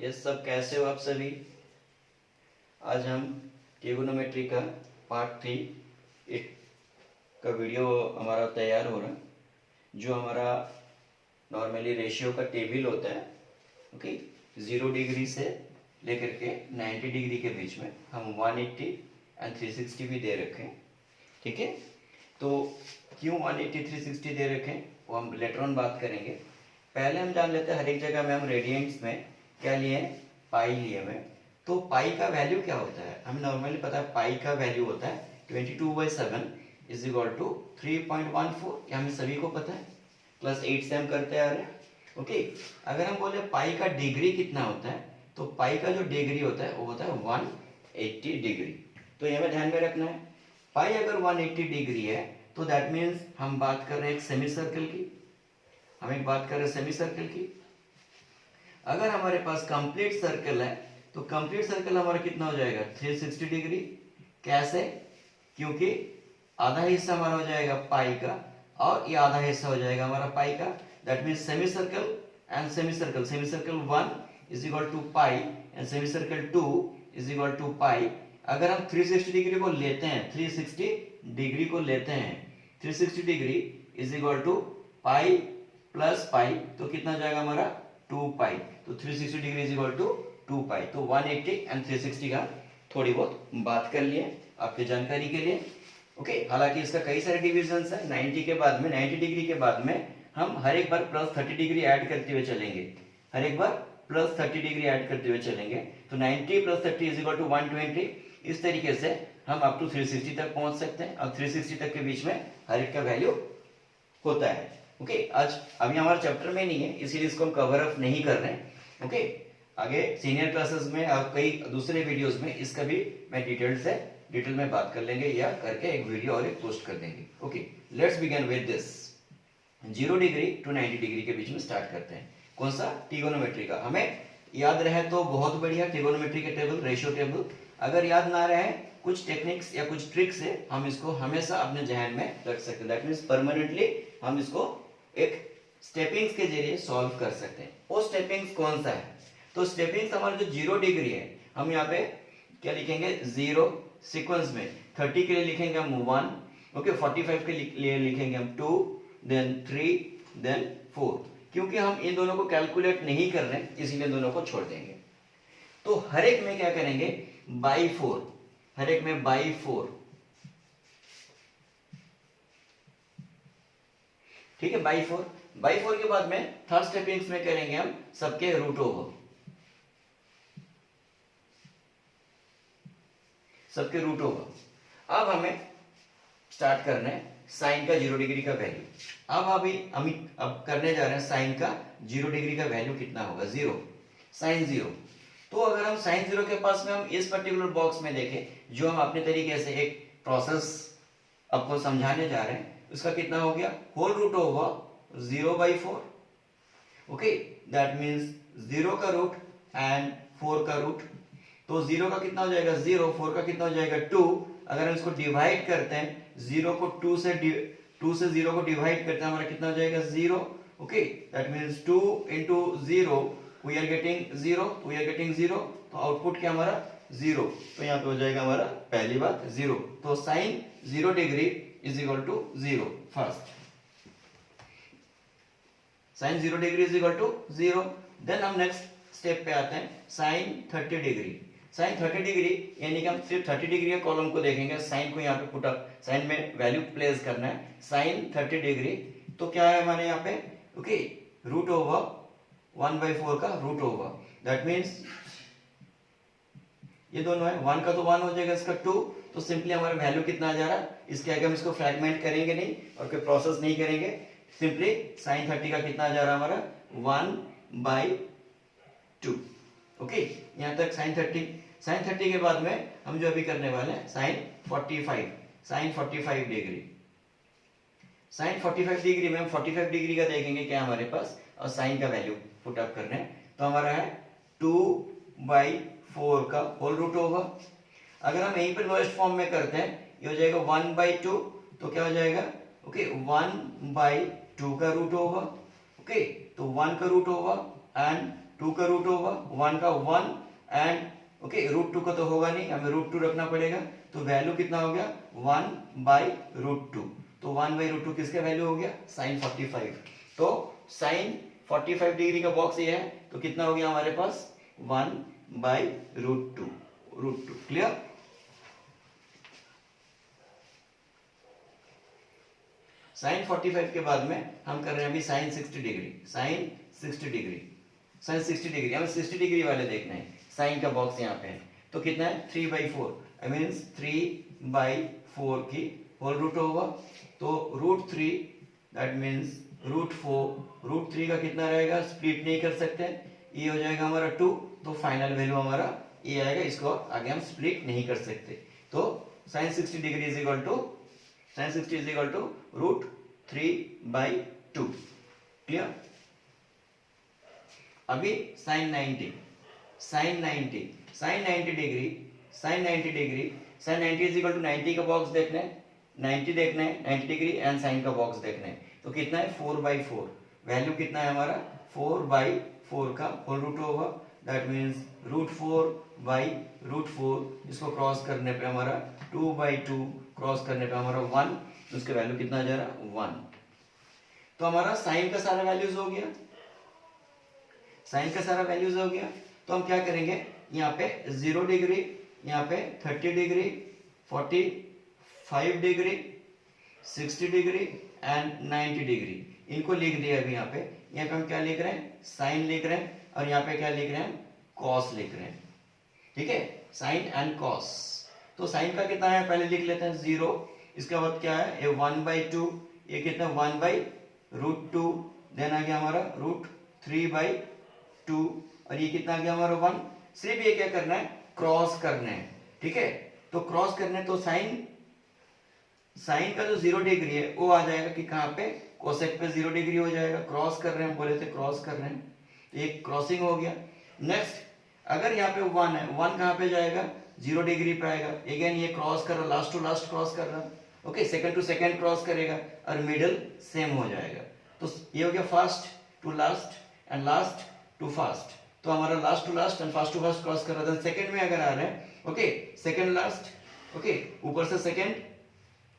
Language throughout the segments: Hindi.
ये सब कैसे हो आप सभी। आज हम ट्रिगोनोमेट्री का पार्ट 3 का वीडियो हमारा तैयार हो रहा है, जो हमारा नॉर्मली रेशियो का टेबल होता है। ओके, 0 डिग्री से लेकर के 90 डिग्री के बीच में हम 180 एंड 360 भी दे रखे हैं। ठीक है, तो क्यों 180 360 दे रखे हैं वो हम लेटर ऑन बात करेंगे। पहले हम जान लेते हैं हर एक जगह में हम रेडियंट्स में क्या लिए हैं, पाई लिए हुए। तो पाई का वैल्यू क्या होता है, हमें नॉर्मली पता है पाई का वैल्यू होता है 22/7 इज इक्वल टू 3.14। ये हमें सभी को पता है, क्लास 8 से हम करते आ रहे हैं। ओके, अगर हम बोले पाई का डिग्री कितना होता है, तो पाई का जो डिग्री होता है वो होता है 180 डिग्री। तो ये हमें ध्यान में रखना है, पाई अगर 180 डिग्री है तो दैट मीन्स हम बात कर रहे हैं एक सेमी सर्कल की। हम एक बात कर रहे हैं सेमी सर्कल की। अगर हमारे पास कंप्लीट सर्कल है तो कंप्लीट सर्कल हमारा कितना हो जाएगा 360 डिग्री। कैसे? क्योंकि आधा हिस्सा हमारा हो जाएगा पाई का और ये आधा हिस्सा हो जाएगा हमारा पाई का। That means semi circle and semi circle, semi circle 1 is equal to pi and semi circle 2 is equal to pi. अगर हम 360 डिग्री को लेते हैं, 360 डिग्री को लेते हैं, 360 degree is equal to pi plus pi, तो कितना जाएगा हमारा 2 पाई। तो 360 degree is equal to 2 pi. तो 180 एंड 360 का थोड़ी बहुत बात कर लिए आपकी जानकारी के लिए। ओके, हालांकि इसका कई सारे डिविजन्स है। 90 के बाद में, 90 डिग्री के बाद में हम हर एक बार प्लस 30 डिग्री ऐड करते हुए चलेंगे, हर एक बार प्लस 30 डिग्री ऐड करते हुए चलेंगे। तो 90 प्लस 30 इज इक्वल टू 120। इस तरीके से हम अप टू 360 तक पहुंच सकते हैं और 360 तक के बीच में हर एक का वैल्यू होता है। ओके, आज अभी हमारे चैप्टर में नहीं है इसीलिए इसको हम कवर अप नहीं कर रहे हैं। ओके, आगे सीनियर क्लासेस में और कई दूसरे वीडियोस में इसका भी मैं डिटेल में बात कर लेंगे या करके एक वीडियो और एक पोस्ट कर देंगे। Okay, let's begin with this. 0 degree to 90 degree के बीच में स्टार्ट करते हैं। कौन सा? ट्रिगोनोमेट्री का। हमें याद रहे तो बहुत बढ़िया, ट्रिगोनोमेट्री के टेबल, रेशियो टेबल। अगर याद ना रहे, कुछ टेक्निक्स या कुछ ट्रिक्स से हम इसको हमेशा अपने जहन में रख सकते हैं। दैट मीन्स परमानेंटली हम इसको एक स्टेपिंग्स के जरिए सॉल्व कर सकते हैं। वो स्टेपिंग्स कौन सा है? तो स्टेपिंग्स हमारा जो 0 डिग्री है, हम यहाँ पे क्या लिखेंगे 0, सीक्वेंस में 30 के लिए लिखेंगे हम 1, ओके, 45 के लिए लिखेंगे हम 2, देन 3, देन 4। क्योंकि हम इन दोनों को कैलकुलेट नहीं कर रहे हैं इसीलिए दोनों को छोड़ देंगे। तो हर एक में क्या करेंगे बाई 4, हर एक में बाई 4। ठीक है, बाई 4। बाई 4 के बाद में थर्ड स्टेपिंग्स में करेंगे हम सबके रूट ओवर, सबके रूट ओवर। अब हमें स्टार्ट करना है साइन का 0 डिग्री का वैल्यू। अब करने जा रहे हैं साइन का 0 डिग्री का वैल्यू कितना होगा, 0, साइन 0। तो अगर हम साइन 0 के पास में हम इस पर्टिकुलर बॉक्स में देखें, जो हम अपने तरीके से एक प्रोसेस आपको समझाने जा रहे हैं, उसका कितना हो गया, whole root over 0/4। Okay, that means 0 का रूट एंड 4 का रूट। तो 0 का कितना हो जाएगा 0, 4 का कितना हो जाएगा 2। अगर हम इसको डिवाइड करते हैं, 0 को 2 से 0 को डिवाइड करते हैं, हमारा कितना हो जाएगा 0। Okay, that means 2 into 0 we are getting 0, we are getting 0। तो आउटपुट क्या हमारा 0। तो यहाँ पे हो जाएगा हमारा पहली बात 0। तो sine 0 degree is equal to 0। First sine 0 degree is equal to 0। Then हम नेक्स्ट स्टेप पे आते हैं, साइन 30 डिग्री। साइन 30 डिग्री यानी कि हम सिर्फ 30 डिग्री के कॉलम को देखेंगे, साइन को यहाँ पे पुट अप, साइन में वैल्यू प्लेस करना है। साइन 30 डिग्री तो क्या है हमारे यहाँ पे, ओके, रूट ओवर 1/4 का रूट ओवर। दैट मीन्स ये दोनों है, 1 का तो 1 हो जाएगा, इसका 2। तो सिंपली हमारा वैल्यू कितना आ जा रहा है, इसके आगे हम इसको फ्रैगमेंट करेंगे नहीं और कोई प्रोसेस नहीं करेंगे। सिंपली साइन 30 का कितना आ जा रहा है हमारा 1/2। ओके, यहाँ तक साइन 30। साइन 30 के बाद में हम जो अभी करने वाले हैं sine 45, sine 45 degree. Sine 45 degree में हम 45 डिग्री का देखेंगे क्या हमारे पास, और साइन का वैल्यू पुट अप करना है। तो हमारा है 2/4 का होल रूट ओवर। अगर हम यहीं पर लोएस्ट फॉर्म में करते हैं, ये हो जाएगा 1/2। तो क्या हो जाएगा, ओके, 1/2 का रूट ओवर। ओके, तो 1 का रूट ओवर एंड 2 का रूट होगा, 1 का 1 एंड ओके रूट 2 का तो होगा नहीं, हमें रूट 2 रखना पड़ेगा, तो वैल्यू कितना हो गया 1/√2। तो 1/√2 किसका वैल्यू हो गया sin 45। तो sin 45 डिग्री का बॉक्स ये है, तो कितना हो गया हमारे पास 1/√2। क्लियर। sin 45 के बाद में हम कर रहे हैं अभी sin 60 डिग्री। हमें 60 डिग्री वाले देखना है। साइन का बॉक्स यहाँ पे है, तो कितना है 3/4, मीन्स 3/4 की होल रूट होगा, तो √3 दैट मीन्स √4। √3 का कितना रहेगा, स्प्लिट नहीं कर सकते, ये हो जाएगा हमारा 2, तो फाइनल वैल्यू हमारा ये आएगा, इसको आगे हम स्प्लिट नहीं कर सकते। तो sin 60 degree is equal to √3/2। Clear. अभी sin 90 इज इक्वल टू 90 का बॉक्स देखना है, 90 देखना है, 90 डिग्री एंड साइन का बॉक्स देखना है, तो कितना है 4/4। वैल्यू कितना है हमारा 4/4 का होल रूट होगा, दैट मीन्स √4/√4, इसको क्रॉस करने पे हमारा 2/2, क्रॉस करने पे हमारा 1, तो उसका वैल्यू कितना आ जा रहा 1। तो हमारा साइन का सारा वैल्यूज हो गया, तो हम क्या करेंगे, यहाँ पे 0 डिग्री, यहाँ पे 30 degree, 45 degree, 60 degree and 90 degree, इनको लिख दिया अभी। यहाँ पे हम क्या लिख रहे हैं, साइन लिख रहे हैं, और यहाँ पे क्या लिख रहे हैं, कॉस लिख रहे हैं। ठीक है, साइन एंड कॉस। तो साइन का कितना है पहले लिख लेते हैं 0, इसके बाद क्या है ये 1/2, ये कितना 1/√2, देन आ गया हमारा √3/2, और ये कितना आ गया हमारा 1। सिर्फ ये क्या करना है, क्रॉस करना है। ठीक है, तो क्रॉस करने, तो साइन का जो 0 डिग्री है वो आ जाएगा कि कहाँ पे, कोसेक पे 0 डिग्री हो जाएगा। क्रॉस कर रहे हैं, बोले थे क्रॉस कर रहे हैं, तो ये क्रॉसिंग हो गया। नेक्स्ट, अगर यहाँ पे 1 है, 1 कहाँ पे जाएगा, 0 डिग्री पे आएगा। अगेन ये क्रॉस कर रहा, लास्ट टू लास्ट क्रॉस कर रहा, okay, second to second cross करेगा, और मिडल सेम हो जाएगा। तो ये हो गया first to last and last to first. तो हमारा last to last and first to first cross कर रहा था। सेकंड में अगर आ रहे हैं, ओके, सेकंड लास्ट, ओके, ऊपर से सेकंड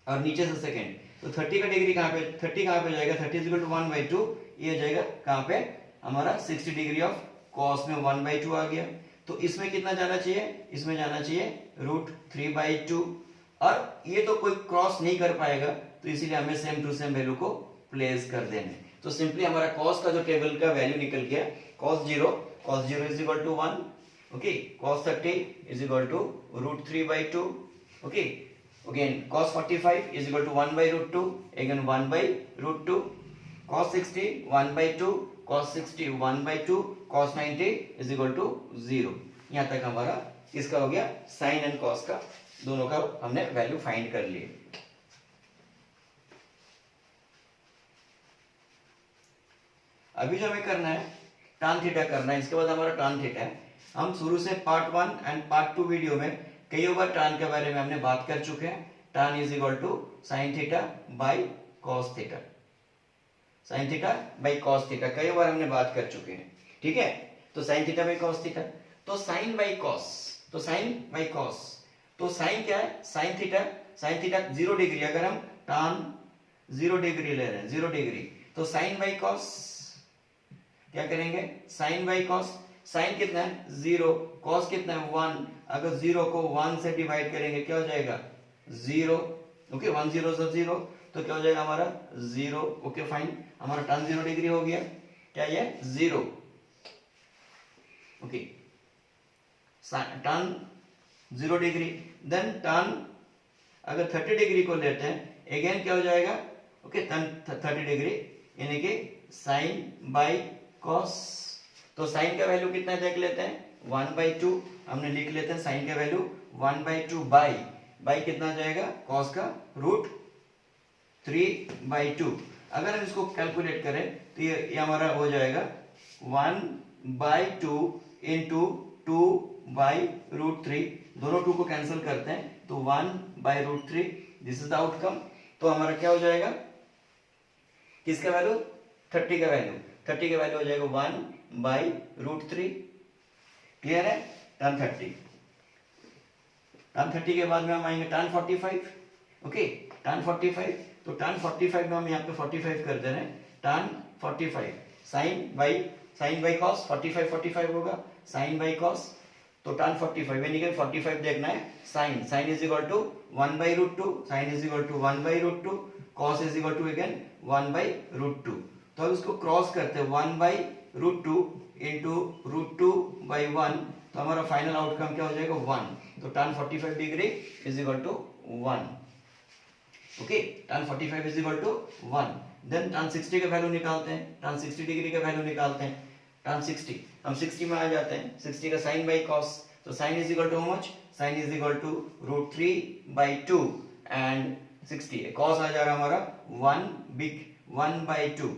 और नीचे से सेकंड, तो 30 का डिग्री कहाँ पे, 30 कहाँ पे जाएगा, 30 इज इक्वल टू 1/2, ये जाएगा कहाँ पे हमारा 60 डिग्री ऑफ कॉस में 1/2 आ गया। तो इसमें कितना जाना चाहिए, इसमें जाना चाहिए √3/2, और ये तो कोई क्रॉस नहीं कर पाएगा, तो इसीलिए हमें सेम टू सेम वैल्यू को प्लेस कर देने। तो सिंपली हमारा कॉस का जो टेबल का वैल्यू निकल गया, cos 0 is equal to 1, okay, cos 30 is equal to √3/2, okay, again cos 45 is equal to 1/√2, again 1/√2, cos 60 1/2, cos 60 1/2, cos 90 is equal to 0। यहाँ तक हमारा इसका हो गया, साइन एंड कॉस का दोनों का हमने वैल्यू फाइंड कर लिए। अभी जो हमें करना है tan थीटा करना है, इसके बाद हमारा tan थीटा है। हम शुरू से पार्ट 1 एंड पार्ट 2 वीडियो में कई बार tan के बारे में हमने बात कर चुके हैं। tan is equal to sine theta by cos theta, sine theta by cos theta कई बार हमने बात कर चुके हैं। ठीक है, तो sign theta by cos theta, तो साइन बाई कॉस, तो साइन बाई कॉस, तो साइन क्या है, साइन थीटा 0 डिग्री, अगर हम tan 0 डिग्री ले रहे हैं, 0 डिग्री, तो साइन बाई कॉस क्या करेंगे, साइन बाई कॉस, साइन कितना है 0, कॉस कितना है 1, अगर 0 को 1 से डिवाइड करेंगे क्या हो जाएगा 0, ओके, 1 0 से 0, तो क्या हो जाएगा हमारा 0, ओके फाइन, हमारा tan 0 डिग्री हो गया, क्या ये 0, okay, tan 0 degree, then tan अगर 30 डिग्री को लेते हैं, अगेन क्या हो जाएगा, ओके, tan 30 डिग्री यानी कि साइन बाई कॉस, तो साइन का वैल्यू कितना देख लेते हैं 1/2, हमने लिख लेते हैं साइन का वैल्यू 1/2 बाई कितना आ जाएगा कॉस का √3/2। अगर हम इसको कैलकुलेट करें तो ये हमारा हो जाएगा 1/2 इंटू 2/√3, दोनों 2 को कैंसिल करते हैं तो 1/√3, दिस इज द आउटकम। तो हमारा क्या हो जाएगा, किसका वैल्यू 30 का वैल्यू, 30 का वैल्यू हो जाएगा 1/√3। क्लियर है? tan 30। tan 30 के बाद में हम आएंगे tan 45। ओके, tan 45, तो tan 45 में हम यहाँ पे 45 कर दे रहे हैं। tan 45 sin बाई cos 45 होगा, sin बाई cos, तो tan 45 यानी कि 45 देखना है sin is equal to 1/√2, sin is equal to 1/√2, cos is equal to again 1/√2। तो अब इसको क्रॉस करते हैं 1/√2 इंटू √2/1, तो हमारा फाइनल आउटकम क्या हो जाएगा 1। तो tan 45 degree is equal to 1। Okay, tan 45 is equal to 1। Then tan 60 का वैल्यू निकालते हैं, tan 60 डिग्री का वैल्यू निकालते हैं। tan 60, हम 60 में आ जाते हैं। 60 का sin बाई cos, तो sin is equal to how much, sin is equal to √3/2 and 60 cos आ जा रहा हमारा 1/2।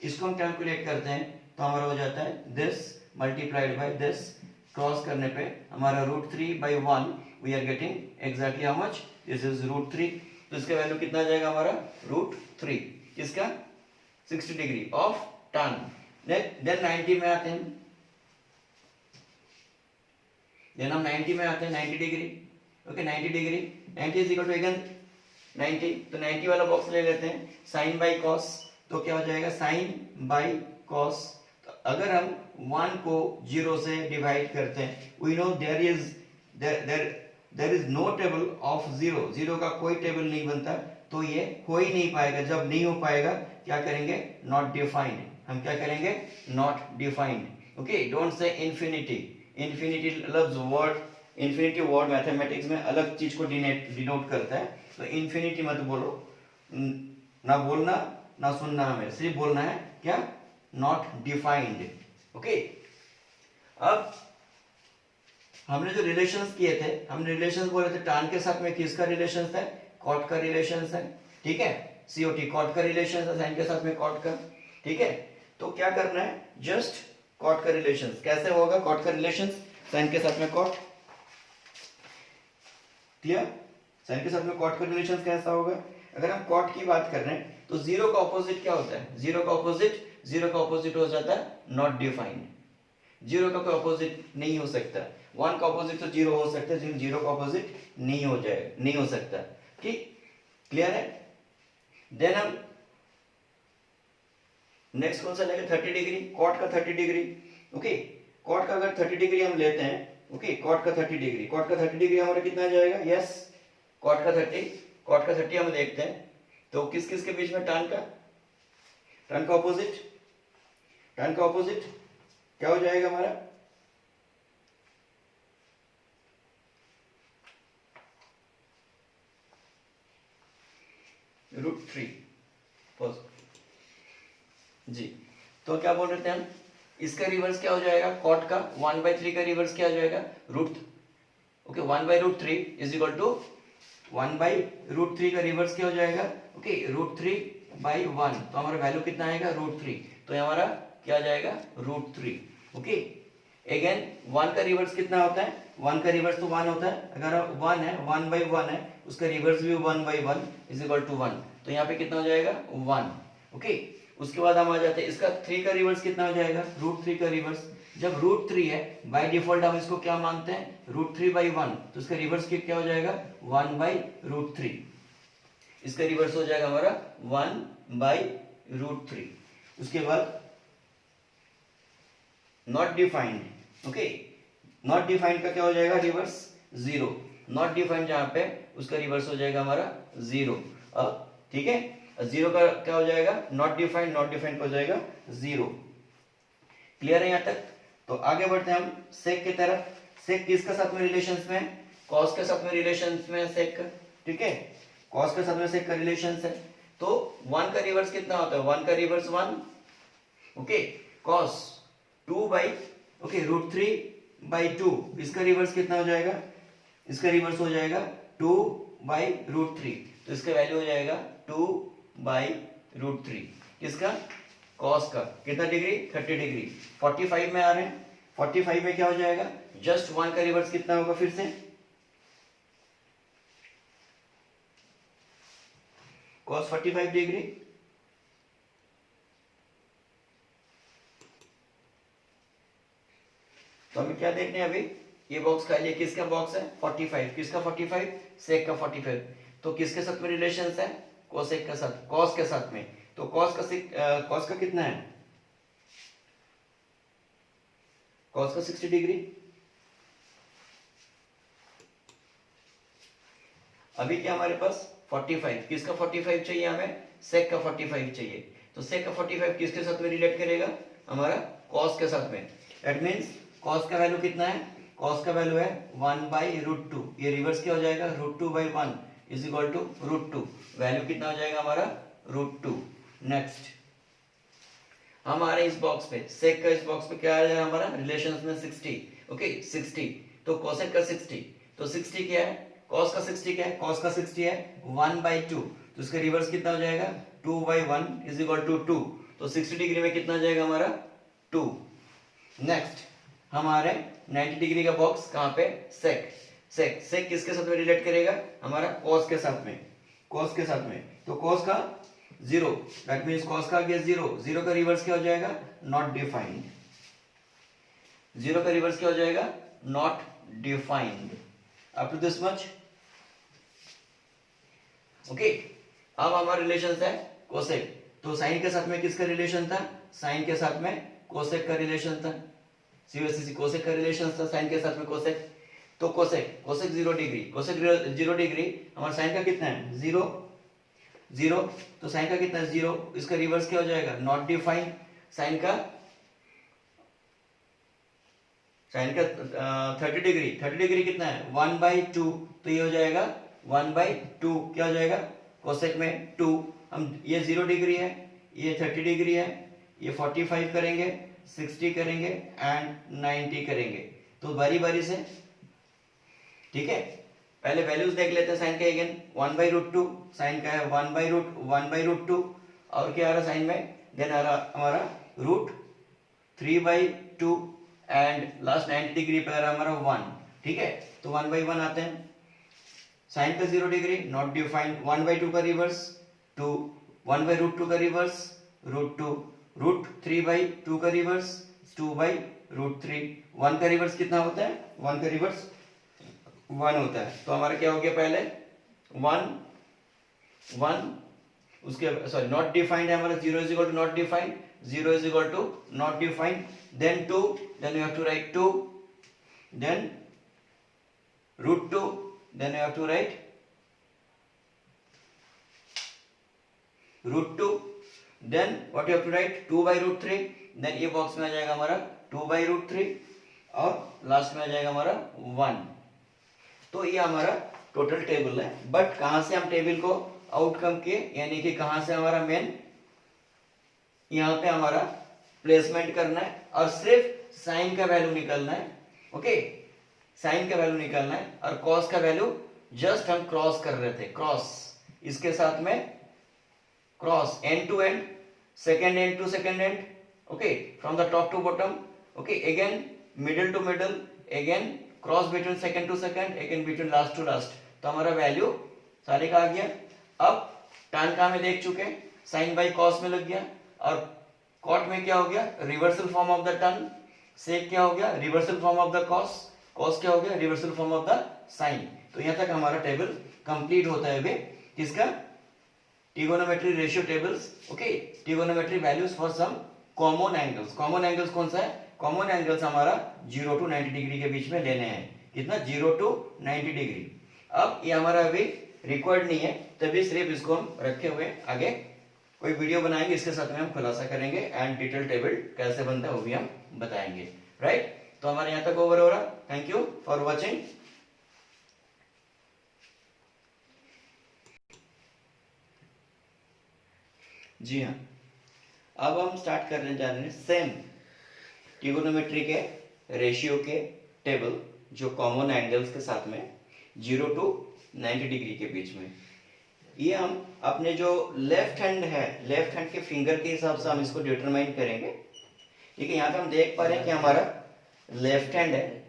इसको हम कैलकुलेट करते हैं तो हमारा हो जाता है this multiplied by this, cross करने पे हमारा √3/1 we are getting exactly how much, this is √3। तो इसका वैल्यू कितना आ जाएगा हमारा √3, किसका 60 डिग्री ऑफ tan। देन 90 में आते हैं, देन हम 90 में आते हैं, 90 degree. Okay, 90 degree, 90 is equal to again 90, तो 90 वाला बॉक्स ले लेते हैं। sin बाई cos, तो क्या हो जाएगा sin बाई cos। तो अगर हम 1 को 0 से डिवाइड करते हैं, we know there is no table of 0, 0 का कोई टेबल नहीं बनता, तो ये हो ही नहीं पाएगा। जब नहीं हो पाएगा क्या करेंगे, नॉट डिफाइंड। हम क्या करेंगे, not defined. Okay, don't say infinity. Infinity लफ्ज वर्ड, इन्फिनिटी वर्ड मैथमेटिक्स में अलग चीज को डिनोट करता है, तो इन्फिनिटी मत बोलो, ना बोलना ना सुनना, हमें सिर्फ बोलना है क्या, नॉट डिफाइंड। ओके, अब हमने जो रिलेशंस किए थे, हमने रिलेशंस बोले थे tan के साथ में किसका रिलेशन है, cot का रिलेशन है। ठीक है, COT cot का रिलेशन है, sin के साथ में cot का। ठीक है, तो क्या करना है, जस्ट cot का रिलेशन कैसे होगा, cot का रिलेशन sin के साथ में cot। क्लियर, sin के साथ में cot का रिलेशन कैसा होगा। अगर हम cot की बात कर रहे हैं तो जीरो का ऑपोजिट क्या होता है, जीरो का ऑपोजिट हो जाता है नॉट डिफाइंड। जीरो का कोई ऑपोजिट नहीं हो सकता। 1 का ऑपोजिट तो 0 हो सकता है, लेकिन 0 का ऑपोजिट नहीं हो जाए, नहीं हो सकता। ठीक, क्लियर है। देन हम नेक्स्ट कौन सा लेंगे, 30 डिग्री, कॉट का 30 डिग्री। ओके, कॉट का अगर 30 डिग्री हम लेते हैं, ओके, कॉट का 30 डिग्री, कॉट का 30 डिग्री हमारा कितना आ जाएगा, यस, कॉट का 30 हम देखते हैं, तो किस किस के बीच में, tan का ऑपोजिट क्या हो जाएगा हमारा, √3 जी। तो क्या बोल रहे थे हम, इसका रिवर्स क्या हो जाएगा, कॉट का 1/3 का रिवर्स क्या हो जाएगा, ओके 1/√3 इज इक्वल टू 1/√3 का रिवर्स क्या हो जाएगा, ओके √3/1, तो हमारा वैल्यू कितना आएगा, √3, तो हमारा क्या आ जाएगा, √3। ओके, अगेन 1 का रिवर्स कितना होता है, 1 का रिवर्स तो 1 होता है, अगर 1 है 1/1 है, उसका रिवर्स भी 1/1 इज इक्वल टू 1, तो यहाँ पे कितना हो जाएगा 1। ओके, उसके बाद हम आ जाते हैं, इसका 3 का रिवर्स कितना हो जाएगा, √3 का रिवर्स, जब √3 है बाय डिफॉल्ट हम इसको क्या मानते हैं, √3/1, तो इसका रिवर्स क्या हो जाएगा 1/√3, इसका रिवर्स हो जाएगा हमारा 1/√3। उसके बाद not defined, okay, not defined का क्या हो जाएगा रिवर्स, 0, नॉट डिफाइंड जहां पे उसका रिवर्स हो जाएगा हमारा 0। ठीक है, 0 का क्या हो जाएगा, नॉट डिफाइंड का हो जाएगा 0। क्लियर है यहां तक। तो आगे बढ़ते हैं हम सेक की तरफ। सेक किसके साथ में रिलेशन में, कॉस के साथ में रिलेशन में सेक। ठीक है, कॉस के साथ में सेक का रिलेशन है, तो 1 का रिवर्स कितना होता है, 1 का रिवर्स 1, ओके, कॉस 2/√3/2, इसका रिवर्स कितना हो जाएगा, इसका रिवर्स हो जाएगा 2/√3, तो इसका वैल्यू हो जाएगा 2/√3, किसका, कॉस का, कितना डिग्री, 30 डिग्री। 45 में आ रहे हैं, 45 में क्या हो जाएगा, जस्ट 1 का रिवर्स कितना होगा, फिर से cos 45 डिग्री, तो हमें क्या देखने हैं अभी, ये बॉक्स खाली है, किसका बॉक्स है 45, किसका 45, सेक का 45। तो किसके साथ में रिलेशन है, कोसेक के साथ, कॉस के साथ में। तो कॉस का कितना है, कॉस का 60 डिग्री। अभी क्या हमारे पास 45, किसका 45 चाहिए हमें, सेक का 45 चाहिए। तो सेक का 45 किसके साथ में रिलेट करेगा, हमारा कॉस के साथ में। दैट मीन्स कॉस का वैल्यू कितना है, कॉस का वैल्यू है 1/√2। ये रिवर्स क्या हो जाएगा, √2/1 इज इक्वल टू √2। वैल्यू कितना हो जाएगा हमारा, √2। नेक्स्ट हमारे इस बॉक्स पे, सेक का इस बॉक्स पे क्या आ जाएगा हमारा, रिलेशंस में 60। ओके 60, तो कोसेक का 60, तो 60 क्या है, कॉस का 60 क्या है, कॉस का 60 है 1/2। तो इसका रिवर्स कितना हो जाएगा, 2/1 इज इक्वल टू 2। तो 60 डिग्री में कितना जाएगा हमारा, 2। नेक्स्ट हमारे 90 डिग्री का बॉक्स कहां पे, सेक। सेक किसके साथ में रिलेट करेगा, हमारा कॉस के साथ में, कॉस के साथ में। तो कॉस का 0, दैट मींस कॉस का आगे 0, 0 का रिवर्स क्या हो जाएगा, नॉट डिफाइंड। 0 का रिवर्स क्या हो जाएगा, not defined. Up to this much. Okay, अब हमारा रिलेशन है कोसेक। तो साइन के साथ में किसका रिलेशन था, साइन के साथ में कोसेक का रिलेशन था। सीओसीसी कोसेक का रिलेशन था साइन के साथ में कोसेक। तो कोसेक 0 डिग्री, कोसेक 0 डिग्री, हमारा साइन का कितना है 0। तो साइन का कितना है 0, इसका रिवर्स क्या हो जाएगा, नॉट डिफाइंड। साइन का 30 डिग्री कितना है 1/2। तो ये हो जाएगा 1/2, क्या हो जाएगा, कोसेक में 2। हम ये 0 डिग्री है, ये 30 डिग्री है, ये 45 करेंगे, 60 करेंगे एंड 90 करेंगे। तो बारी बारी से, ठीक है। पहले वैल्यूज देख लेते हैं साइन के अगेन। 1/√2 साइन का है 1/√2 और क्या आ रहा साइन में, देन आ रहा हमारा √3/2 एंड लास्ट 90 डिग्री पे आ रहा हमारा 1। ठीक है, तो 1/1 आते हैं। साइन का 0 डिग्री नॉट डिफाइंड, 1/2 का रिवर्स 2, 1/√2 का रिवर्स √2, √3/2 का रिवर्स 2/√3। 1 का रिवर्स कितना होता है, 1 का रिवर्स 1 होता है। तो हमारा क्या हो गया, पहले 1 उसके सॉरी नॉट डिफाइंड है हमारा, 0 is equal to not defined, 0 is equal to not defined, then 2, then you have to write 2, then √2, then you have to write √2, then what you have to write 2/√3, then ये बॉक्स में आ जाएगा हमारा 2/√3 और लास्ट में आ जाएगा हमारा 1। तो ये हमारा टोटल टेबल है। बट कहां से हम टेबल को आउटकम के, यानी कि कहां से हमारा मेन यहां पे हमारा प्लेसमेंट करना है और सिर्फ साइन का वैल्यू निकालना है। ओके, साइन का वैल्यू निकालना है और कॉस का वैल्यू जस्ट हम क्रॉस कर रहे थे, क्रॉस इसके साथ में cross end to end, second end to second end, okay from the top to bottom, okay again middle to middle, again cross between second to second, again between last to last. तो हमारा वैल्यू सारे का आ गया। अब tan का हमें देख चुके, साइन बाई कॉस में लग गया और कॉट में क्या हो गया, reversal form of the tan, sec क्या हो गया, reversal form of the cos, cos क्या हो गया, reversal form of the sine. तो यहां तक हमारा टेबल कंप्लीट होता है अभी किसका, trigonometry ratio tables. Okay, trigonometry values for some common angles. Common angles कौन सा है, कॉमन एंगल्स हमारा 0 to 90 डिग्री के बीच में लेने हैं। कितना, 0 to 90 डिग्री। अब ये हमारा अभी रिक्वायर्ड नहीं है, तभी सिर्फ इसको हम रखे हुए, आगे कोई वीडियो बनाएंगे इसके साथ में हम खुलासा करेंगे एंड डिटेल टेबल कैसे बनता है वो भी हम बताएंगे। राइट, तो हमारे यहां तक ओवर हो रहा। Thank you for watching. जी हाँ, अब हम स्टार्ट करने जा रहे हैं सेम ट्रिगोनोमेट्री के रेशियो के टेबल, जो कॉमन एंगल्स के साथ में 0 to 90 डिग्री के बीच में। ये हम अपने जो लेफ्ट हैंड है, लेफ्ट हैंड के फिंगर के हिसाब से हम इसको डिटरमाइन करेंगे। ठीक है, यहाँ पे हम देख पा रहे हैं कि हमारा लेफ्ट हैंड है,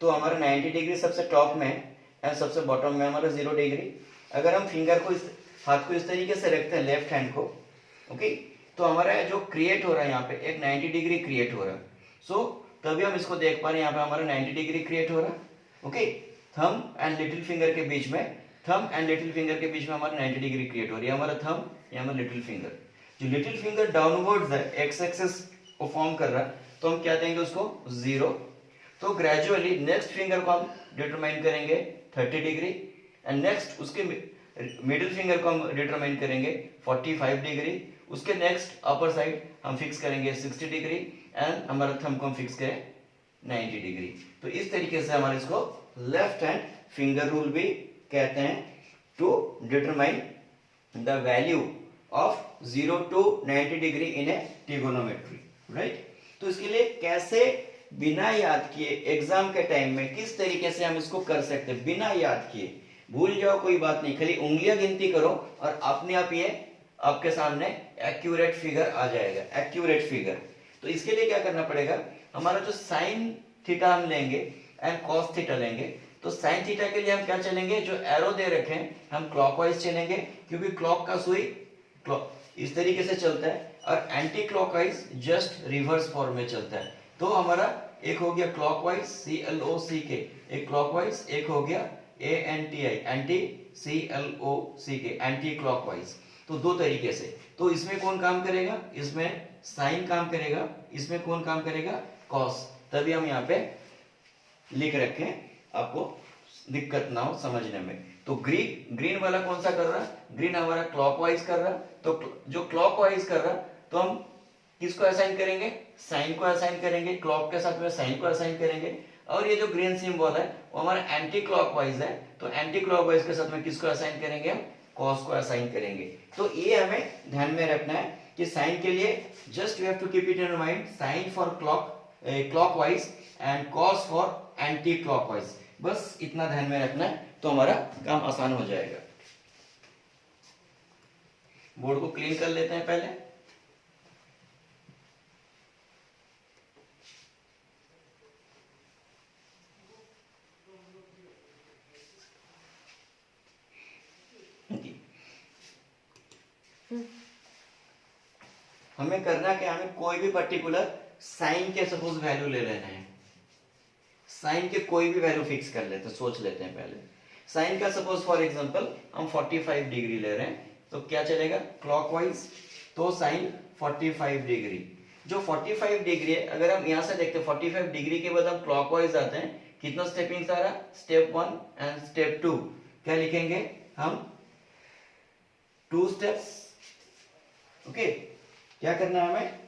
तो हमारा 90 डिग्री सबसे टॉप में है, सबसे बॉटम में हमारा 0 डिग्री। अगर हम फिंगर को हाथ को इस तरीके से रखते हैं, लेफ्ट हैंड को, ओके, तो हमारा जो क्रिएट हो रहा है यहाँ पे एक 90 डिग्री क्रिएट हो रहा है। सो तभी हम इसको देख पा रहे हैं, यहाँ पे हमारा 90 डिग्री क्रिएट हो रहा है। Okay, thumb and little finger के बीच में, थंब एंड लिटिल फिंगर के बीच में हमारा 90 डिग्री क्रिएट हो रही है। हमारा थंब, ये हमारा लिटिल फिंगर, जो लिटिल फिंगर डाउनवर्ड्स है, एक्स एक्सिस को फॉर्म कर रहा है, तो हम क्या देंगे उसको 0। तो ग्रेजुअली नेक्स्ट फिंगर को हम डिटरमाइन करेंगे 30 डिग्री, एंड नेक्स्ट उसके मिडिल फिंगर को हम डिटरमाइन करेंगे 45 डिग्री, उसके नेक्स्ट अपर साइड हम फिक्स करेंगे 60 डिग्री, एंड हमारा थंब को हम फिक्स करें 90 डिग्री। तो इस तरीके से हमारे इसको लेफ्ट हैंड फिंगर रूल भी कहते हैं, to determine the value of 0 to 90 degree in a trigonometry, right. तो इसके लिए कैसे बिना याद किए एग्जाम के टाइम में किस तरीके से हम इसको कर सकते हैं, बिना याद किए, भूल जाओ कोई बात नहीं, खाली उंगलियां गिनती करो और अपने आप ये आपके सामने एक्यूरेट फिगर आ जाएगा, एक्यूरेट फिगर। तो इसके लिए क्या करना पड़ेगा, हमारा जो साइन थीटा हम लेंगे एंड कॉस थीटा लेंगे, तो साइन थीटा के लिए हम क्या चलेंगे, जो एरो दे रखे हैं हम क्लॉकवाइज चलेंगे, क्योंकि क्लॉक का सुई इस तरीके से चलता है, और anti clockwise just reverse form में चलता है। तो हमारा एक हो गया क्लॉकवाइज CLOCK, एक क्लॉकवाइज, एक हो गया ANTI anti CLOCK anti clockwise. तो दो तरीके से। तो इसमें कौन काम करेगा, इसमें साइन काम करेगा, इसमें कौन काम करेगा, कॉस। तभी हम यहाँ पे लिख रखे हैं, आपको दिक्कत ना हो समझने में। तो ग्रीन वाला कौन सा कर रहा है, ग्रीन हमारा क्लॉकवाइज कर रहा है। तो जो क्लॉकवाइज कर रहा है, तो हम किसको असाइन करेंगे, साइन को असाइन करेंगे, क्लॉक के साथ में साइन को असाइन करेंगे। और ये जो ग्रीन सिंबल है वो हमारा एंटी क्लॉकवाइज है, तो एंटी क्लॉकवाइज के साथ में किसको असाइन करेंगे, हम कॉस को असाइन करेंगे। तो ये हमें ध्यान में रखना है कि साइन के लिए just you have to keep it in mind, sine for clockwise and cos for anti clockwise, बस इतना ध्यान में रखना है, तो हमारा काम आसान हो जाएगा। बोर्ड को क्लीन कर लेते हैं पहले। हमें करना क्या, हमें कोई भी पर्टिकुलर साइन के सपोज वैल्यू ले लेना है, साइन के कोई भी वैल्यू फिक्स कर लेते हैं, सोच लेते हैं पहले। साइन का सपोज फॉर एग्जांपल हम 45 डिग्री ले रहे हैं, तो क्या चलेगा, क्लॉकवाइज, तो साइन 45 डिग्री। जो 45 डिग्री है, अगर हम यहां से देखते हैं 45 डिग्री के बाद हम क्लॉकवाइज आते हैं, कितना स्टेपिंग आ रहा, स्टेप 1 एंड स्टेप 2, क्या लिखेंगे हम, 2 स्टेप्स। ओके, क्या करना है हमें,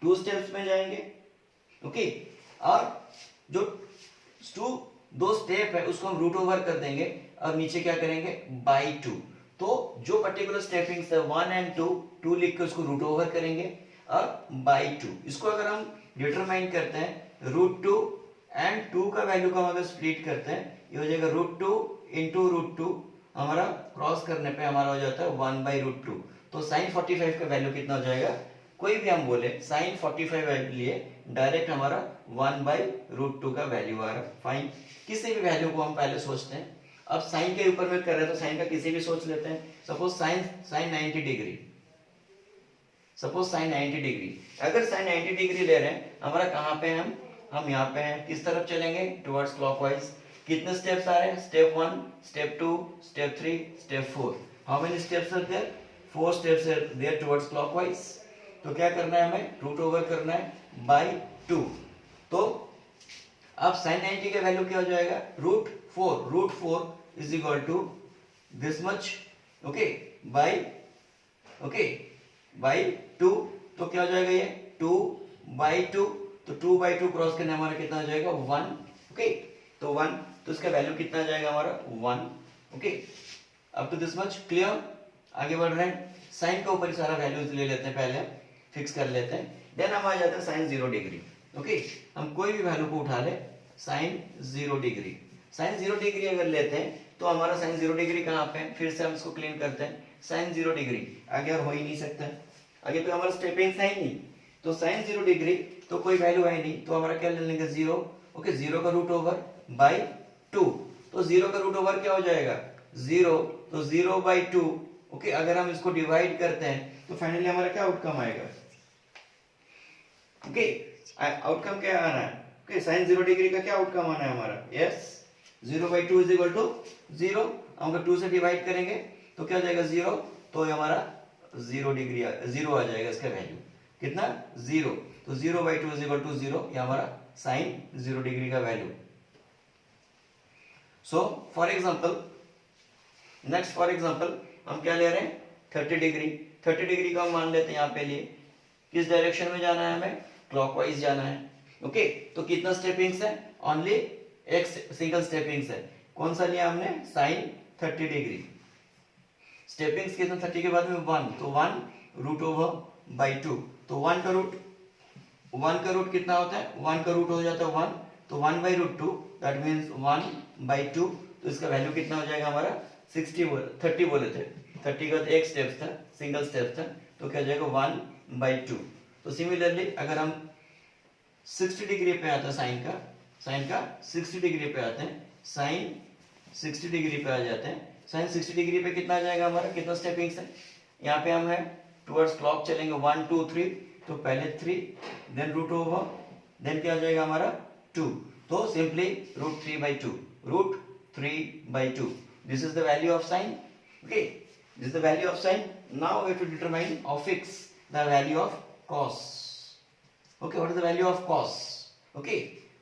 2 स्टेप्स में जाएंगे। ओके, और जो 2 स्टेप है उसको हम रूट ओवर कर देंगे, और नीचे क्या करेंगे, बाई 2। तो जो पर्टिकुलर स्टेपिंग्स है 1 एंड 2 लिख के उसको रूट ओवर करेंगे, और बाई 2। इसको अगर हम डिटरमाइन करते हैं, √2 एंड 2 का वैल्यू को हम अगर स्प्लिट करते हैं, ये हो जाएगा √2 इंटू √2, हमारा क्रॉस करने पे हमारा हो जाता है 1/√2। तो साइन 45 का वैल्यू कितना हो जाएगा, कोई भी हम बोले साइन 45 लिए डायरेक्ट हमारा 1/√2 का वैल्यू आ रहा है। फाइन, किसी भी वैल्यू को हम पहले सोचते हैं। अब साइन के ऊपर में कर रहे हैं तो साइन का किसी भी सोच लेते हैं। Suppose sine 90 degree, suppose sine 90 degree, अगर साइन 90 डिग्री ले रहे हैं, हमारा कहाँ पे हैं, हम यहाँ पे हैं, किस तरफ चलेंगे, टुवर्ड्स क्लॉकवाइज। कितने स्टेप्स आ रहे हैं, step 1, step 2, step 3, step 4। How many steps are there, 4 steps are there towards clockwise. तो क्या करना है, हमें रूट ओवर करना है बाई 2। तो अब साइन 90 का वैल्यू क्या हो जाएगा, √4 is equal to this much, okay, by 2। तो क्या हो जाएगा ये 2/2, तो 2/2 क्रॉस करने हमारा कितना हो जाएगा 1। ओके, तो 1, तो इसका वैल्यू कितना आ जाएगा हमारा 1। Okay, up to this much clear. आगे बढ़ रहे हैं, साइन के ऊपर ही सारा वैल्यूज ले लेते हैं, पहले फिक्स कर लेते हैं, देन हम आ जाते हैं साइन 0 डिग्री। ओके, हम कोई भी वैल्यू को उठा ले, साइन 0 डिग्री, साइन 0 डिग्री अगर लेते हैं तो हमारा साइन 0 डिग्री कहाँ पे है, फिर से हम इसको क्लीन करते हैं। साइन 0 डिग्री आगे और हो ही नहीं सकता, आगे तो हमारा स्टेपिंग है ही नहीं, तो साइन 0 डिग्री तो कोई वैल्यू है नहीं, तो हमारा क्या ले लेंगे 0। ओके, 0 का रूट ओवर बाई 2, तो 0 का रूट ओवर क्या हो जाएगा 0, तो 0/2। ओके, अगर हम इसको डिवाइड करते हैं तो फाइनली हमारा क्या आउटकम आएगा, ओके, आउटकम क्या आना है? ओके, साइन 0 डिग्री का क्या आउटकम आना है हमारा? Yes, 0/2 is equal to 0। हम अगर 2 से डिवाइड करेंगे तो क्या हो जाएगा? 0। तो ये हमारा 0 डिग्री 0 आ जाएगा इसका वैल्यू कितना? 0। तो 0/2 इज इक्वल टू 0, ये हमारा साइन 0 डिग्री का value. So for example, next for example हम क्या ले रहे हैं? 30 डिग्री। 30 डिग्री का हम मान लेते हैं यहाँ पे लिए, किस डायरेक्शन में जाना है हमें? क्लॉकवाइज जाना है। ओके, तो कितना स्टेपिंग्स है? ओनली एक सिंगल स्टेपिंग्स है। कौन सा लिया हमने? Sign 30 degree. स्टेपिंग्स कितना? 30 के बाद में 1, तो 1√/2। तो 1 का रूट कितना होता है? 1 का रूट हो जाता है 1, तो 1/√2, दैट मीन्स 1/2। तो इसका वैल्यू कितना हो जाएगा हमारा? 30 बोले थे, 30 का एक स्टेप था, सिंगल स्टेप था, तो क्या हो जाएगा? 1/2। तो सिमिलरली अगर हम 60 डिग्री पे आता है साइन का 60 डिग्री पे आते हैं, साइन 60 डिग्री पे आ जाते हैं। साइन 60 डिग्री पे कितना आ जाएगा हमारा? कितना स्टेपिंग्स है? यहाँ पे हम है टुवर्ड्स क्लॉक चलेंगे 1 2 3, तो पहले 3, देन √/, देन क्या आ जाएगा हमारा? 2। तो simply √3/2, √3/2। This is the value of sine. Okay, this is the value of sin. Now we have to determine or fix the value of cos. Okay, what is the value of cos? Okay,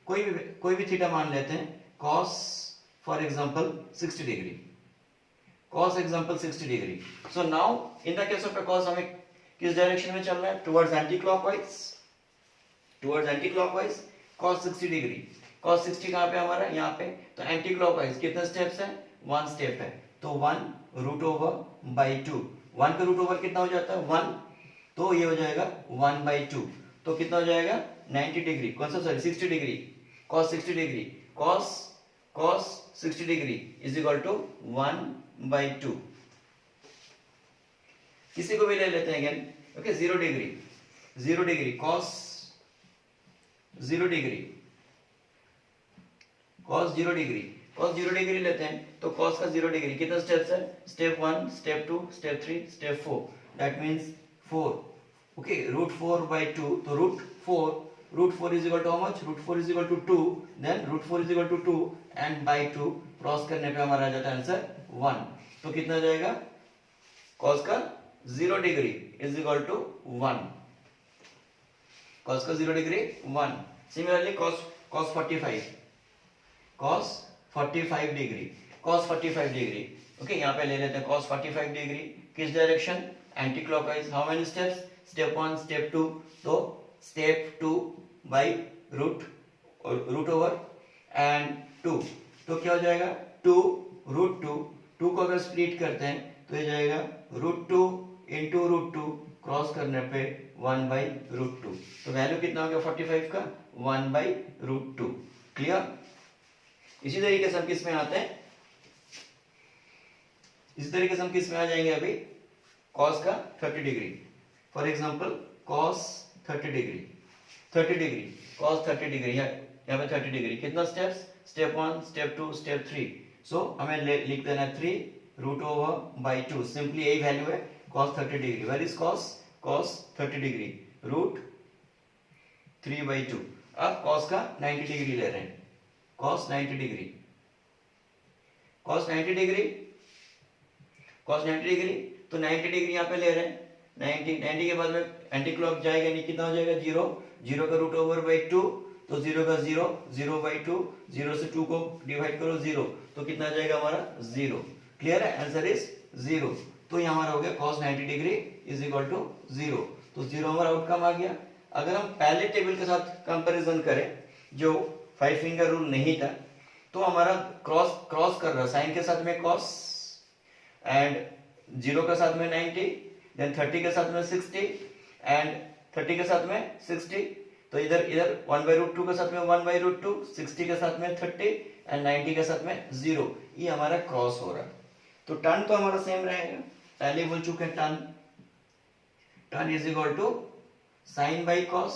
कोई भी थीटा मान लेते हैं, cos for example 60 degree, cos example 60 degree. So now in the case of a cos हमें किस डायरेक्शन में चलना है? towards anti-clockwise, cos 60 degree, cos 60 कहाँ पे हमारा? यहाँ पे। तो anti-clockwise कितने स्टेप्स हैं? 1 स्टेप है, तो 1√/2। 1 का √/, कितना हो जाता है? 1, तो ये हो जाएगा 1/2। तो कितना हो जाएगा? 90 डिग्री, कौन सा? Sorry 60 degree, cos 60 degree, cos 60 degree is equal to 1/2। किसी को भी ले लेते हैं again. Okay, 0 degree, cos 0 degree लेते हैं, तो cos का 0 डिग्री कितना स्टेप्स है? Step 1, step 2, step 3, step 4, that means 4। Okay, √4/2, तो √4 is equal to how much? √4 is equal to 2, then √4 is equal to 2 and by 2 cross करने पे हमारा आ जाता है आंसर 1। तो कितना हो जाएगा? cos का 0 degree is equal to 1, cos का 0 degree 1। Similarly cos 45 degree. Okay, यहाँ पे ले लेते हैं cos 45 डिग्री, किस direction? Anti clockwise. How many steps? Step 1, step 2, तो स्टेप 2 बाई √/, एंड 2, तो क्या हो जाएगा? 2 को अगर स्प्लिट करते हैं तो ये जाएगा √2 इंटू √2, क्रॉस करने पे 1/√2। तो वैल्यू कितना हो गया 45 का? 1/√2। क्लियर? इसी तरीके से हम किस में आते हैं? इसी तरीके से हम किस में आ जाएंगे अभी? cos का 30 degree. For example cos 30 degree, cos 30 degree, यहाँ पे 30 डिग्री, कितना स्टेप्स? Step 1, step 2, step 3। सो हमें लिख देना है 3√/2। सिंपली यही वैल्यू है cos 30 degree. Where is cos 30 degree? √3/2। अब cos का 90 डिग्री ले रहे हैं, cos 90 डिग्री, तो 90 डिग्री यहाँ पे ले रहे हैं। 90 के बाद में एंटी क्लॉक जाएगा, नहीं, कितना हो जाएगा? 0 का √/2, तो 0 का 0/2, 0 से 2 को डिवाइड करो 0, तो कितना आ जाएगा हमारा? 0। क्लियर है? Answer is 0। तो ये हमारा हो गया cos 90 degree is equal to 0। तो 0 हमारा आउटकम आ गया। अगर हम पहले टेबल के साथ कंपैरिजन करें, जो 5 फिंगर रूल नहीं था, तो हमारा क्रॉस कर रहा है, साइन के साथ में cos एंड 0 के साथ में 90, देन 30 के साथ में 60 एंड 30 के साथ में 60, तो इधर 1/√2 के साथ में 1/√2, 60 के साथ में 30 एंड 90 के साथ में 0। ये हमारा क्रॉस हो रहा है। तो टर्न तो हमारा सेम रहेगा, पहले बोल चुके हैं tan is equal to sine by cos.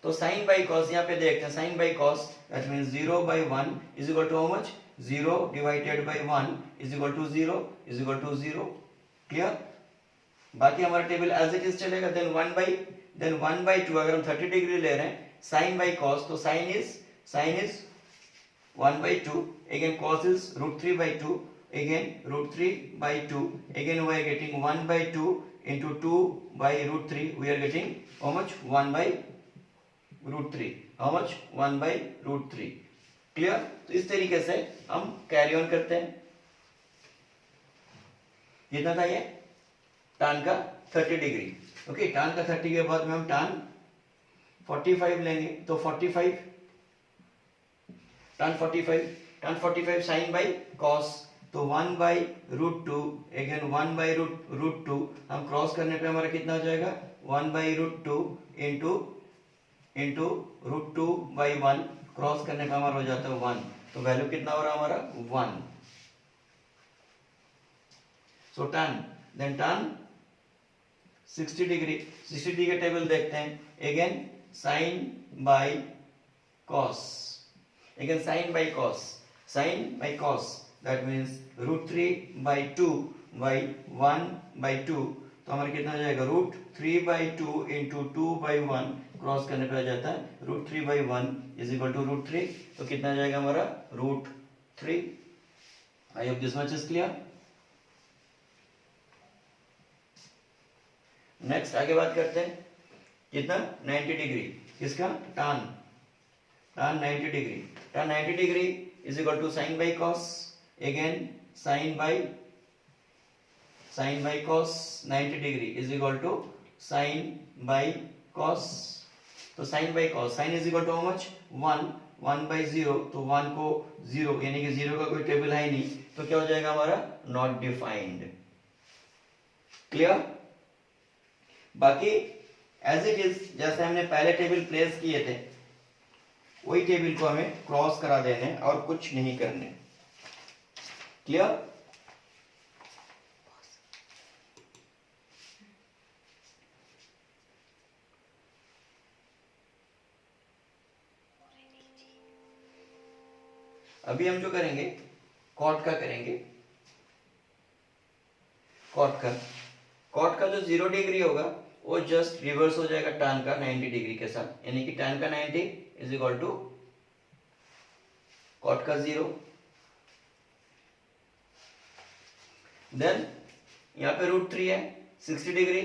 तो साइन बाई कॉस यहाँ पे देखते हैं, sine by cos that means 0/1 is equal to how much? 0 divided by 1 is equal to 0। Clear? बाकी हमारा टेबल एज इट इज चलेगा। देन 1/2 अगर हम 30 डिग्री ले रहे हैं साइन बाई कॉस, तो sine is 1/2, again cos is √3/2, again √3/2, again we are getting 1/2 into 2/√3, we are getting how much? 1/√3. how much? 1/√3. Clear? तो इस तरीके से हम कैरी ऑन करते हैं। कितना था ये? tan का 30 डिग्री। ओके, tan का 30 के बाद में हम tan 45 लेंगे, तो 45 tan 45 sin बाई कॉस, तो 1/√2, अगेन 1/√2, हम क्रॉस करने पे हमारा कितना हो जाएगा? 1/√2 इंटू √2/1, क्रॉस करने पे हमारा हो जाता है 1, तो वैल्यू कितना हो रहा है हमारा? 1। सो tan 60 डिग्री का टेबल देखते हैं, again sine by cos, again sin by cos, that means √3/2 by 1/2, तो हमारा कितना हो जाएगा? √3/2 into 2/1, क्रॉस करने पे आ जाता है √3/1 इज इक्वल टू √3, तो कितना आ जाएगा हमारा? √3। I hope this much is clear. Next आगे बात करते हैं, कितना? 90 डिग्री, किसका? tan 90 degree, tan 90 degree is equal to sine by cos, again sine by cos 90 degree is equal to sine by cos, तो sine by cos, sine is equal to how much? 1/0, तो 1 को 0 यानी कि 0 का कोई टेबल है नहीं, तो क्या हो जाएगा हमारा? Not defined. क्लियर? बाकी एज इट इज जैसे हमने पहले टेबल प्लेस किए थे वही टेबल को हमें क्रॉस करा देने और कुछ नहीं करने। क्लियर? अभी हम जो करेंगे कॉट का करेंगे। कॉट का जो 0 डिग्री होगा वो जस्ट रिवर्स हो जाएगा tan का 90 डिग्री के साथ, यानी कि tan का 90 इज इक्वल टू कॉट का 0। देन यहाँ पे √3 है 60 डिग्री,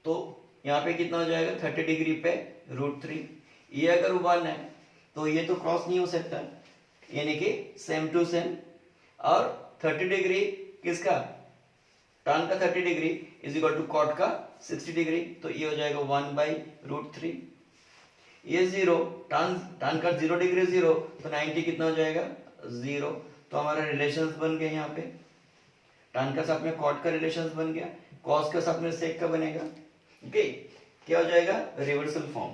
तो यहाँ पे कितना हो जाएगा? 30 डिग्री पे √3। ये अगर 1 है तो ये तो क्रॉस नहीं हो सकता, यानी कि सेम टू सेम। और 30 डिग्री किसका? tan का 30 डिग्री इज इक्वल टू कॉट का 60 डिग्री, तो ये हो जाएगा 1/√3। ये 0, tan का 0 डिग्री 0, तो 90 कितना हो जाएगा? 0। तो हमारा रिलेशंस बन गए यहाँ पे, tan का साथ में कॉट का रिलेशंस बन गया, कॉस का साथ में सेक का बनेगा। ओके, क्या हो जाएगा? Reversal form.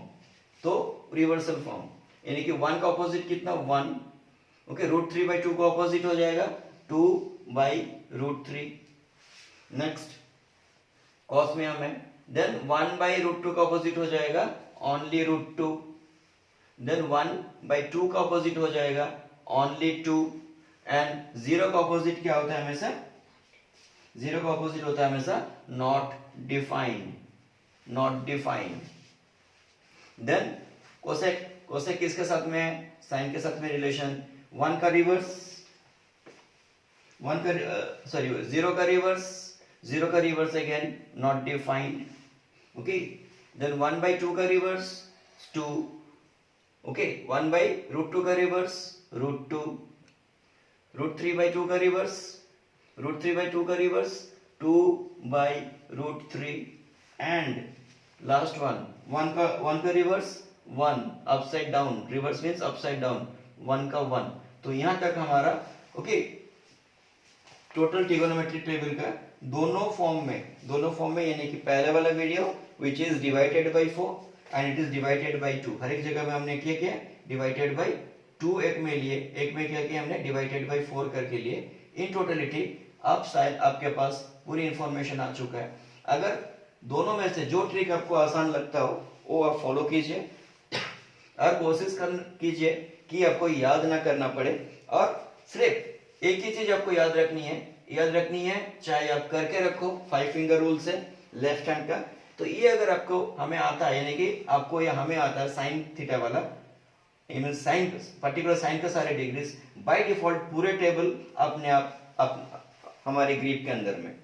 तो रिवर्सल फॉर्म यानी कि 1 का ऑपोजिट कितना? 1। ओके, √3/2 का ऑपोजिट हो जाएगा 2/√3। नेक्स्ट कॉस में हम है, देन 1/√2 का ऑपोजिट हो जाएगा ओनली √2, देन 1/2 का ऑपोजिट हो जाएगा ओनली 2, एंड 0 का ऑपोजिट क्या होता है हमेशा? 0 का ऑपोजिट होता है हमेशा नॉट डिफाइंड। देन कोसेक किसके साथ में है? साइन के साथ में रिलेशन। 1 का रिवर्स, 0 का reverse again not defined. Okay, then 1/2 का रिवर्स 2। ओके, 1/√2 का रिवर्स √2, √3/2 का रिवर्स, √3/2 का रिवर्स 2/√3, एंड लास्ट 1 का reverse 1 upside down, reverse means upside down, 1 का 1। तो यहां तक हमारा ओके टोटल ट्रिगोनोमेट्रिक टेबल का दोनों फॉर्म में यानी कि पहले वाला video which is divided by 4 and it is divided by 2, हर एक जगह में हमने क्या डिवाइडेड बाय 2 एक में लिए, एक में क्या किया हमने डिवाइडेड बाय 4 करके लिए। इन टोटलिटी अब शायद आपके पास पूरी इंफॉर्मेशन आ चुका है। अगर दोनों में से जो ट्रिक आपको आसान लगता हो वो आप फॉलो कीजिए और कोशिश कीजिए कि आपको याद ना करना पड़े, और सिर्फ एक ही चीज आपको याद रखनी है, चाहे आप करके रखो 5 फिंगर रूल से लेफ्ट हैंड का, तो ये अगर आपको हमें आता है, यानी कि आपको ये हमें आता है साइन थीटा वाला, साइन पर्टिकुलर साइन का सारे डिग्रीज बाय डिफॉल्ट पूरे टेबल अपने आप हमारे ग्रिप के अंदर में,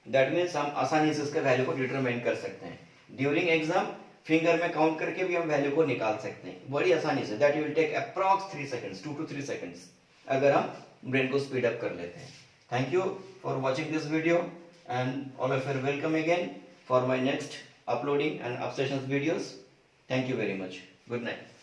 दैट मीन्स हम आसानी से उसका वैल्यू को डिटरमाइन कर सकते हैं। ड्यूरिंग एग्जाम फिंगर में काउंट करके भी हम वैल्यू को निकाल सकते हैं बड़ी आसानी से। That will take approx 3 seconds, 2 to 3 seconds, अगर हम ब्रेन को स्पीड अप कर लेते हैं। Thank you for watching this video and all of you welcome again for my next uploading and obsessions videos. Thank you very much. Good night.